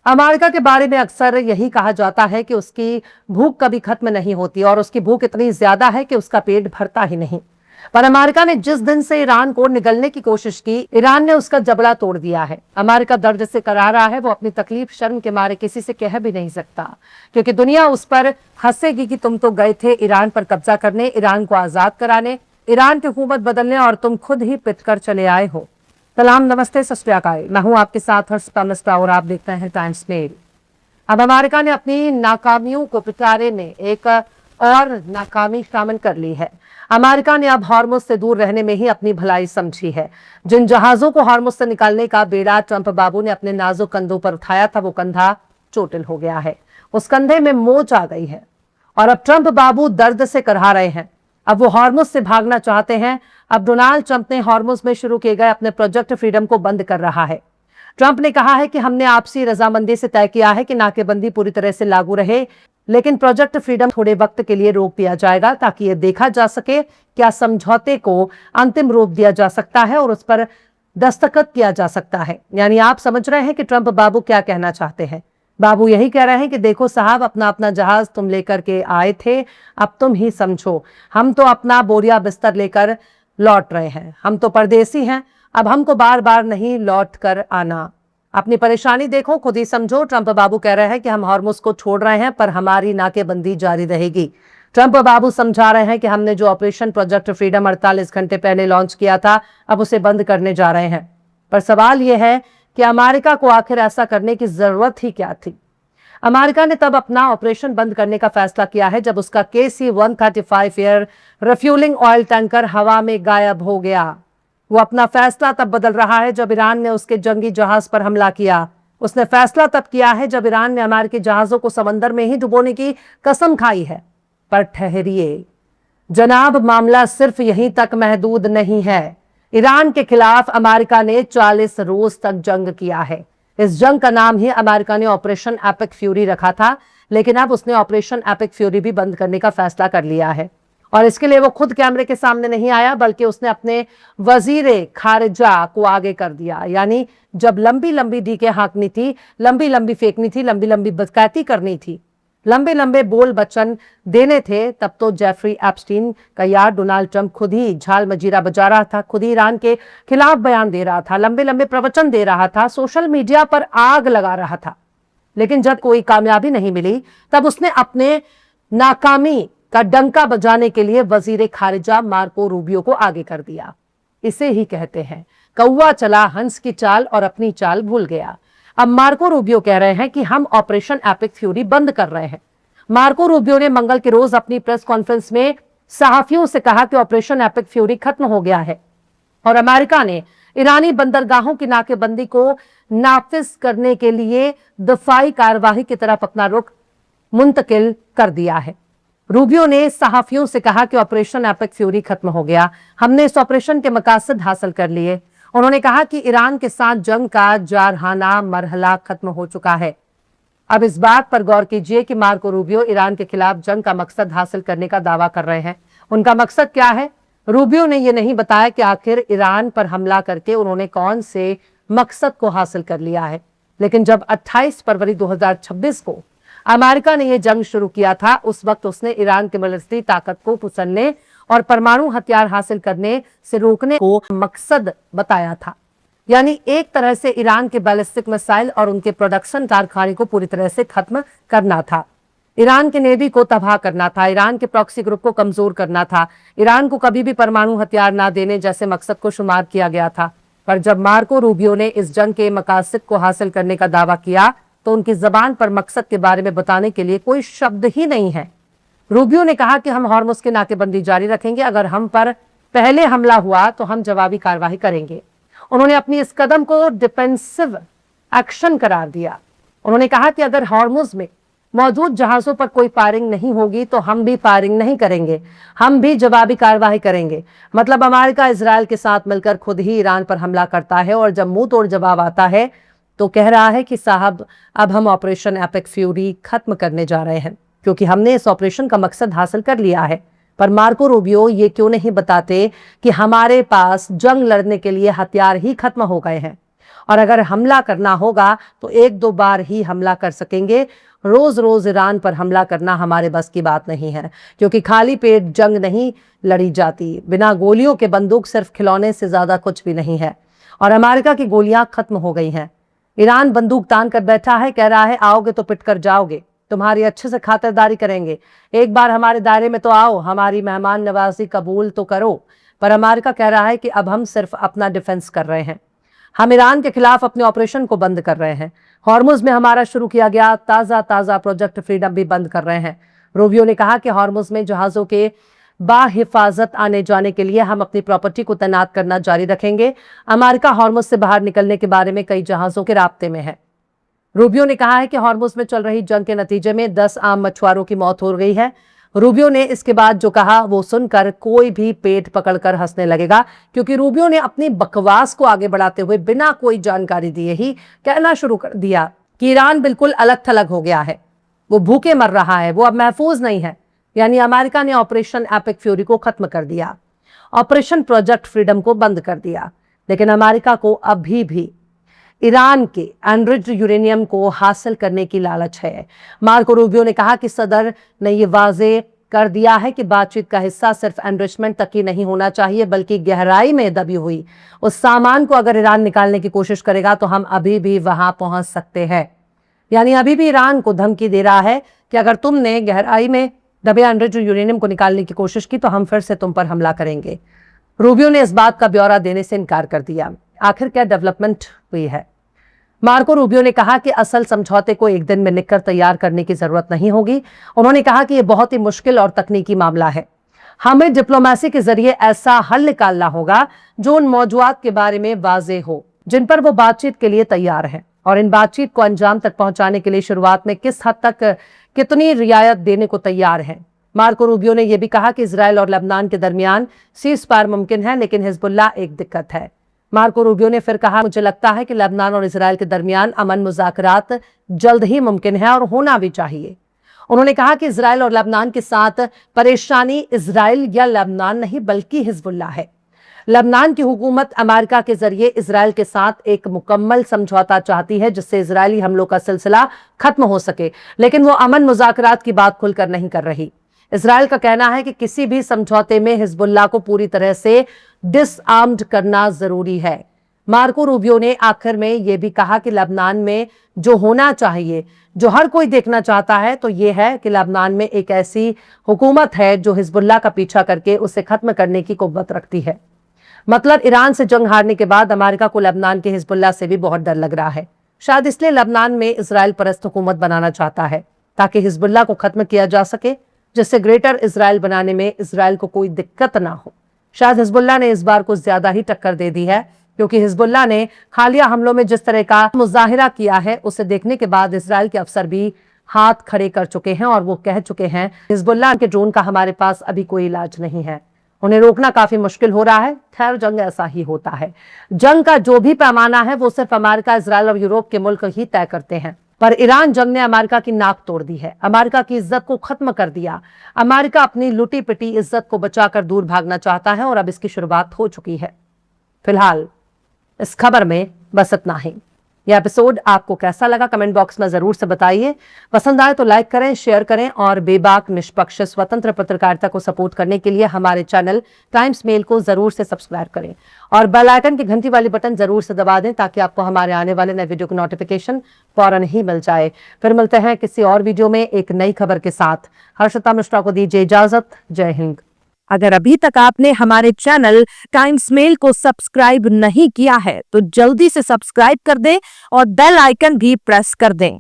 America के बारे में अक्सर यही कहा जाता है कि उसकी भूख कभी खत्म नहीं होती और उसकी भूख इतनी ज्यादा है कि उसका पेट भरता ही नहीं। पर अमेरिका ने जिस दिन से ईरान को निगलने की कोशिश की, ईरान ने उसका जबड़ा तोड़ दिया है। अमेरिका दर्द से करा रहा है, वो अपनी तकलीफ शर्म के मारे किसी से कह भी नहीं सकता, क्योंकि दुनिया उस पर हंसेगी कि तुम तो गए थे ईरान पर कब्जा करने, ईरान को आजाद कराने, ईरान की हुकूमत बदलने, और तुम खुद ही पिट कर चले आए हो। सलाम, नमस्ते, सत श्री अकाल। मैं हूं आपके साथ हर्षिता मिश्रा और आप देखते हैं टाइम्स मेल। अब अमेरिका ने अपनी नाकामियों को पिटारे में एक और नाकामी शामिल कर ली है। अमेरिका ने अब हॉर्मुज से दूर रहने में ही अपनी भलाई समझी है। जिन जहाजों को हॉर्मुज से निकालने का बेड़ा ट्रंप बाबू ने अपने नाजुक कंधों पर उठाया था, वो कंधा चोटिल हो गया है। उस कंधे में मोच आ गई है और अब ट्रंप बाबू दर्द से करहा रहे हैं। अब वो हॉर्मुज से भागना चाहते हैं। अब डोनाल्ड ट्रंप ने हॉर्मुज में शुरू किए गए अपने प्रोजेक्ट फ्रीडम को बंद कर रहा है। ट्रंप ने कहा है कि हमने आपसी रजामंदी से तय किया है कि नाकेबंदी पूरी तरह से लागू रहे, लेकिन प्रोजेक्ट फ्रीडम थोड़े वक्त के लिए रोक दिया जाएगा ताकि यह देखा जा सके क्या समझौते को अंतिम रूप दिया जा सकता है और उस पर दस्तखत किया जा सकता है। यानी आप समझ रहे हैं कि ट्रंप बाबू क्या कहना चाहते हैं। बाबू यही कह रहे हैं कि देखो साहब, अपना अपना जहाज तुम लेकर के आए थे, अब तुम ही समझो। हम तो अपना बोरिया बिस्तर लेकर लौट रहे हैं, हम तो परदेसी हैं, अब हमको बार बार नहीं लौट कर आना। अपनी परेशानी देखो, खुद ही समझो। ट्रंप बाबू कह रहे हैं कि हम हॉर्मुज को छोड़ रहे हैं, पर हमारी नाकेबंदी जारी रहेगी। ट्रंप बाबू समझा रहे हैं कि हमने जो ऑपरेशन प्रोजेक्ट फ्रीडम 48 घंटे पहले लॉन्च किया था, अब उसे बंद करने जा रहे हैं। पर सवाल यह है कि अमेरिका को आखिर ऐसा करने की जरूरत ही क्या थी। अमेरिका ने तब अपना ऑपरेशन बंद करने का फैसला किया है जब उसका KC-135 air refuelling oil tanker हवा में गायब हो गया। वो अपना फैसला तब बदल रहा है जब ईरान ने उसके जंगी जहाज पर हमला किया। उसने फैसला तब किया है जब ईरान ने अमेरिकी जहाजों को समंदर में ही डुबोने की कसम खाई है। पर ठहरिए जनाब, मामला सिर्फ यहीं तक महदूद नहीं है। ईरान के खिलाफ अमेरिका ने 40 रोज तक जंग किया है। इस जंग का नाम ही अमेरिका ने ऑपरेशन एपिक फ्यूरी रखा था, लेकिन अब उसने ऑपरेशन एपिक फ्यूरी भी बंद करने का फैसला कर लिया है। और इसके लिए वो खुद कैमरे के सामने नहीं आया, बल्कि उसने अपने वजीरे खारिजा को आगे कर दिया। यानी जब लंबी लंबी डीके हाँकनी थी, लंबी लंबी फेंकनी थी, लंबी लंबी बदकैती करनी थी, लंबे लंबे बोल बचन देने थे, तब तो जेफरी एप्स्टीन का यार डोनाल्ड ट्रंप खुद ही झाल मजीरा बजा रहा था, खुद ही ईरान के खिलाफ बयान दे रहा था, लंबे लंबे प्रवचन दे रहा था, सोशल मीडिया पर आग लगा रहा था। लेकिन जब कोई कामयाबी नहीं मिली, तब उसने अपने नाकामी का डंका बजाने के लिए वजीरे खारिजा मार्को रूबियो को आगे कर दिया। इसे ही कहते हैं कौवा चला हंस की चाल और अपनी चाल भूल गया। अब मार्को रूबियो कह रहे हैं कि हम ऑपरेशन एपिक फ्यूरी बंद कर रहे हैं। मार्को रूबियो ने मंगल के रोज अपनी प्रेस कॉन्फ्रेंस में सहाफियों से कहा कि ऑपरेशन एपिक फ्यूरी खत्म हो गया है और अमेरिका ने ईरानी बंदरगाहों की नाकेबंदी को नाफिज करने के लिए दफाई कार्यवाही की तरफ अपना रुख मुंतकिल कर दिया है। रूबियो ने सहाफियों से कहा कि ऑपरेशन एपिक फ्यूरी खत्म हो गया, हमने इस ऑपरेशन के मकासद हासिल कर लिए। उन्होंने कहा कि ईरान के साथ जंग का जारहाना मरहला खत्म हो चुका है। अब इस बात पर गौर कीजिए कि मार्को रूबियो ईरान के खिलाफ जंग का मकसद हासिल करने का दावा कर रहे हैं। उनका मकसद क्या है? रूबियो ने यह नहीं बताया कि आखिर ईरान पर हमला करके उन्होंने कौन से मकसद को हासिल कर लिया है। लेकिन जब 28 फरवरी 2026 को अमेरिका ने यह जंग शुरू किया था, उस वक्त उसने ईरान की मिलिट्री ताकत को कुचलने और परमाणु हथियार हासिल करने से रोकने को मकसद बताया था। यानी एक तरह से ईरान के बैलिस्टिक मिसाइल और उनके प्रोडक्शन कारखाने को पूरी तरह से खत्म करना था, ईरान के नेवी को तबाह करना था, ईरान के प्रॉक्सी ग्रुप को कमजोर करना था, ईरान को कभी भी परमाणु हथियार ना देने जैसे मकसद को शुमार किया गया था। पर जब मार्को रूबियो ने इस जंग के मकासद को हासिल करने का दावा किया, तो उनकी जबान पर मकसद के बारे में बताने के लिए कोई शब्द ही नहीं है। रूबियो ने कहा कि हम हॉर्मुज की नाकेबंदी जारी रखेंगे, अगर हम पर पहले हमला हुआ तो हम जवाबी कार्रवाई करेंगे। उन्होंने अपनी इस कदम को डिफेंसिव एक्शन करार दिया। उन्होंने कहा कि अगर हॉर्मुज में मौजूद जहाजों पर कोई फायरिंग नहीं होगी तो हम भी फायरिंग नहीं करेंगे, हम भी जवाबी कार्रवाई करेंगे। मतलब अमेरिका इजराइल के साथ मिलकर खुद ही ईरान पर हमला करता है और जब मुंह तोड़ जवाब आता है तो कह रहा है कि साहब, अब हम ऑपरेशन एपिक फ्यूरी खत्म करने जा रहे हैं क्योंकि हमने इस ऑपरेशन का मकसद हासिल कर लिया है। पर मार्को रूबियो ये क्यों नहीं बताते कि हमारे पास जंग लड़ने के लिए हथियार ही खत्म हो गए हैं। और अगर हमला करना होगा तो एक दो बार ही हमला कर सकेंगे। रोज रोज ईरान पर हमला करना हमारे बस की बात नहीं है, क्योंकि खाली पेट जंग नहीं लड़ी जाती। बिना गोलियों के बंदूक सिर्फ खिलौने से ज्यादा कुछ भी नहीं है, और अमेरिका की गोलियां खत्म हो गई हैं। ईरान बंदूक तान कर बैठा है, कह रहा है आओगे तो पिट कर जाओगे, तुम्हारी अच्छे से खातिरदारी करेंगे, एक बार हमारे दायरे में तो आओ, हमारी मेहमान नवाजी कबूल तो करो। पर अमेरिका कह रहा है कि अब हम सिर्फ अपना डिफेंस कर रहे हैं, हम ईरान के खिलाफ अपने ऑपरेशन को बंद कर रहे हैं। हॉर्मुज में हमारा शुरू किया गया ताजा प्रोजेक्ट फ्रीडम भी बंद कर रहे हैं। रूबियो ने कहा कि हॉर्मुज में जहाजों के बाहिफाजत आने जाने के लिए हम अपनी प्रॉपर्टी को तैनात करना जारी रखेंगे। अमेरिका हॉर्मुज से बाहर निकलने के बारे में कई जहाजों के राब्ते में है। रूबियो ने कहा है कि हॉर्मुज में चल रही जंग के नतीजे में 10 आम मछुआरों की मौत हो गई है। रूबियो ने इसके बाद जो कहा वो सुनकर कोई भी पेट पकड़कर हंसने लगेगा, क्योंकि रूबियो ने अपनी बकवास को आगे बढ़ाते हुए बिना कोई जानकारी दिए ही कहना शुरू कर दिया कि ईरान बिल्कुल अलग थलग हो गया है, वो भूखे मर रहा है, वो अब महफूज नहीं है। यानी अमेरिका ने ऑपरेशन एपिक फ्यूरी को खत्म कर दिया, ऑपरेशन प्रोजेक्ट फ्रीडम को बंद कर दिया। लेकिन अमेरिका को अभी भी ईरान के एनरिच्ड यूरेनियम को हासिल करने की लालच है। मार्को रूबियो ने कहा कि सदर ने यह वाजे कर दिया है कि बातचीत का हिस्सा सिर्फ एनरिचमेंट तक ही नहीं होना चाहिए, बल्कि गहराई में दबी हुई उस सामान को अगर ईरान निकालने की कोशिश करेगा तो हम अभी भी वहां पहुंच सकते हैं। यानी अभी भी ईरान को धमकी दे रहा है कि अगर तुमने गहराई में दबे एनरिच्ड यूरेनियम को निकालने की कोशिश की तो हम फिर से तुम पर हमला करेंगे। रूबियो ने इस बात का ब्यौरा देने से इनकार कर दिया। आखिर क्या डेवलपमेंट हुई है? मार्को रूबियो ने कहा कि असल समझौते को एक दिन में लिखकर तैयार करने की जरूरत नहीं होगी। उन्होंने कहा कि यह बहुत ही मुश्किल और तकनीकी मामला है, हमें डिप्लोमेसी के जरिए ऐसा हल निकालना होगा जो उन मौजूदात के बारे में वाजे हो जिन पर वो बातचीत के लिए तैयार है, और इन बातचीत को अंजाम तक पहुंचाने के लिए शुरुआत में किस हद तक कितनी रियायत देने को तैयार है। मार्को रूबियो ने यह भी कहा कि इजराइल और लेबनान के दरमियान सीज फायर मुमकिन है, लेकिन हिजबुल्लाह एक दिक्कत है। मार्को रूबियो ने फिर कहा, मुझे लगता है कि लेबनान और इजराइल के दरमियान अमन मुज़ाकरात जल्द ही मुमकिन है और होना भी चाहिए। उन्होंने कहा कि इजराइल और लेबनान के साथ परेशानी इजराइल या लेबनान नहीं बल्कि हिजबुल्लाह है। लेबनान की हुकूमत अमेरिका के जरिए इजराइल के साथ एक मुकम्मल समझौता चाहती है जिससे इजरायली हमलों का सिलसिला खत्म हो सके, लेकिन वो अमन मुज़ाकरात की बात खुलकर नहीं कर रही। इजराइल का कहना है कि किसी भी समझौते में हिजबुल्लाह को पूरी तरह से डिसआर्म्ड करना जरूरी है। मार्को रूबियो ने आखिर में यह भी कहा कि लेबनान में जो होना चाहिए, जो हर कोई देखना चाहता है, तो यह है कि लेबनान में एक ऐसी हुकूमत है जो हिजबुल्लाह का पीछा करके उसे खत्म करने की कुव्वत रखती है। मतलब ईरान से जंग हारने के बाद अमेरिका को लेबनान के हिजबुल्लाह से भी बहुत डर लग रहा है। शायद इसलिए लेबनान में इजराइल परस्त हुकूमत बनाना चाहता है ताकि हिजबुल्लाह को खत्म किया जा सके, जिससे ग्रेटर इजराइल बनाने में इजराइल को कोई दिक्कत ना हो। शायद हिजबुल्लाह ने इस बार कुछ ज्यादा ही टक्कर दे दी है, क्योंकि हिजबुल्लाह ने हालिया हमलों में जिस तरह का मुजाहिरा किया है उसे देखने के बाद इजराइल के अफसर भी हाथ खड़े कर चुके हैं और वो कह चुके हैं हिजबुल्लाह के ड्रोन का हमारे पास अभी कोई इलाज नहीं है, उन्हें रोकना काफी मुश्किल हो रहा है। खैर, जंग ऐसा ही होता है, जंग का जो भी पैमाना है वो सिर्फ अमेरिका, इजराइल और यूरोप के मुल्क ही तय करते हैं। पर ईरान जंग ने अमेरिका की नाक तोड़ दी है, अमेरिका की इज्जत को खत्म कर दिया। अमेरिका अपनी लुटी पिटी इज्जत को बचाकर दूर भागना चाहता है और अब इसकी शुरुआत हो चुकी है। फिलहाल इस खबर में बस इतना ही। यह एपिसोड आपको कैसा लगा कमेंट बॉक्स में जरूर से बताइए। पसंद आए तो लाइक करें, शेयर करें और बेबाक, निष्पक्ष, स्वतंत्र पत्रकारिता को सपोर्ट करने के लिए हमारे चैनल टाइम्स मेल को जरूर से सब्सक्राइब करें और बेल आइकन की घंटी वाली बटन जरूर से दबा दें ताकि आपको हमारे आने वाले नए वीडियो की नोटिफिकेशन फौरन ही मिल जाए। फिर मिलते हैं किसी और वीडियो में एक नई खबर के साथ। हर्षिता मिश्रा को दीजिए इजाजत। जय हिंद। अगर अभी तक आपने हमारे चैनल टाइम्स मेल को सब्सक्राइब नहीं किया है तो जल्दी से सब्सक्राइब कर दें और बेल आइकन भी प्रेस कर दें।